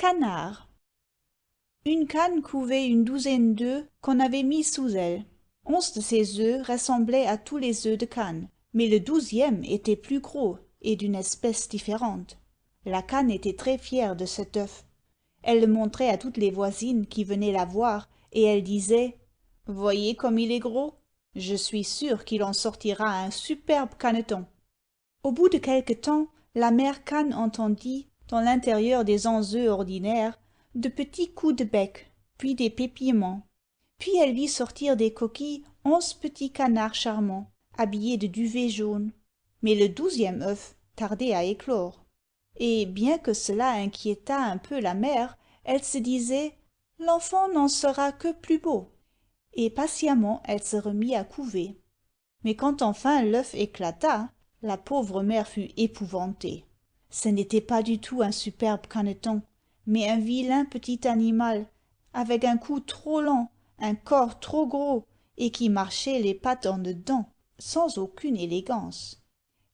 Canard. Une canne couvait une douzaine d'œufs qu'on avait mis sous elle. 11 de ces œufs ressemblaient à tous les œufs de canne, mais le 12e était plus gros et d'une espèce différente. La canne était très fière de cet œuf. Elle le montrait à toutes les voisines qui venaient la voir, et elle disait « Voyez comme il est gros, je suis sûre qu'il en sortira un superbe caneton. » Au bout de quelque temps, la mère canne entendit, dans l'intérieur des 11 œufs ordinaires, de petits coups de bec, puis des pépillements. Puis elle vit sortir des coquilles 11 petits canards charmants, habillés de duvet jaune. Mais le 12e œuf tardait à éclore. Et bien que cela inquiétât un peu la mère, elle se disait « L'enfant n'en sera que plus beau ». Et patiemment elle se remit à couver. Mais quand enfin l'œuf éclata, la pauvre mère fut épouvantée. Ce n'était pas du tout un superbe caneton, mais un vilain petit animal, avec un cou trop lent, un corps trop gros, et qui marchait les pattes en dedans, sans aucune élégance.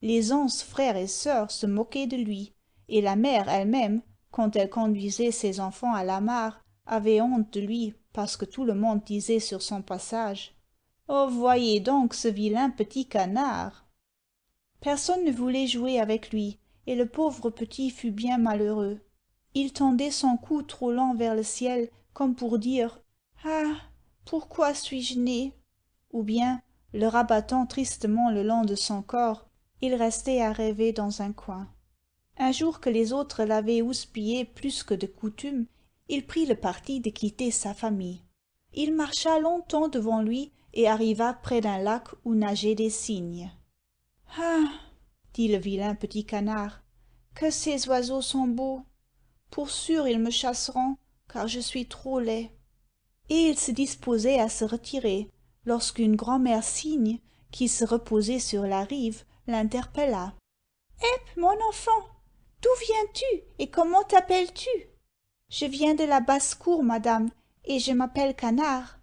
Les 11 frères et sœurs se moquaient de lui, et la mère elle-même, quand elle conduisait ses enfants à la mare, avait honte de lui parce que tout le monde disait sur son passage « Oh, voyez donc ce vilain petit canard !» Personne ne voulait jouer avec lui, et le pauvre petit fut bien malheureux. Il tendait son cou trop lent vers le ciel, comme pour dire « Ah, pourquoi suis-je né ?» Ou bien, le rabattant tristement le long de son corps, il restait à rêver dans un coin. Un jour que les autres l'avaient houspillé plus que de coutume, il prit le parti de quitter sa famille. Il marcha longtemps devant lui et arriva près d'un lac où nageaient des cygnes. « Ah !» dit le vilain petit canard, « que ces oiseaux sont beaux! Pour sûr ils me chasseront, car je suis trop laid. » Et il se disposait à se retirer, lorsqu'une grand-mère cygne, qui se reposait sur la rive, l'interpella. « Hep, mon enfant, d'où viens-tu et comment t'appelles-tu ?»« Je viens de la basse-cour, madame, et je m'appelle Canard.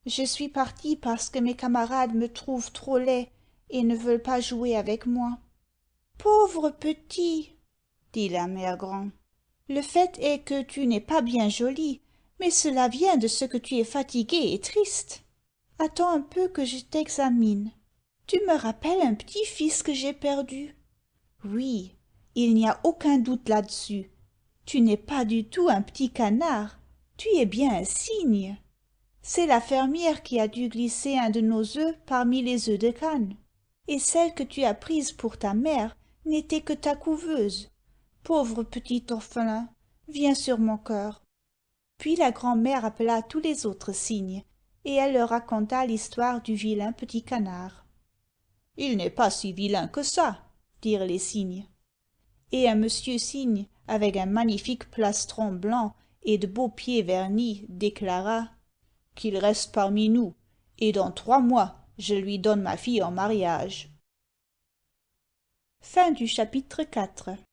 Je suis parti parce que mes camarades me trouvent trop laid et ne veulent pas jouer avec moi. »« Pauvre petit !» dit la mère grand. « Le fait est que tu n'es pas bien joli, mais cela vient de ce que tu es fatigué et triste. Attends un peu que je t'examine. Tu me rappelles un petit-fils que j'ai perdu. Oui, il n'y a aucun doute là-dessus. Tu n'es pas du tout un petit canard, tu es bien un cygne. C'est la fermière qui a dû glisser un de nos œufs parmi les œufs de canne. Et celle que tu as prise pour ta mère n'était que ta couveuse. Pauvre petit orphelin, viens sur mon cœur. » Puis la grand-mère appela tous les autres cygnes, et elle leur raconta l'histoire du vilain petit canard. « Il n'est pas si vilain que ça, » dirent les cygnes. Et un monsieur cygne, avec un magnifique plastron blanc et de beaux pieds vernis, déclara « Qu'il reste parmi nous, et dans 3 mois je lui donne ma fille en mariage. » Fin du chapitre 4.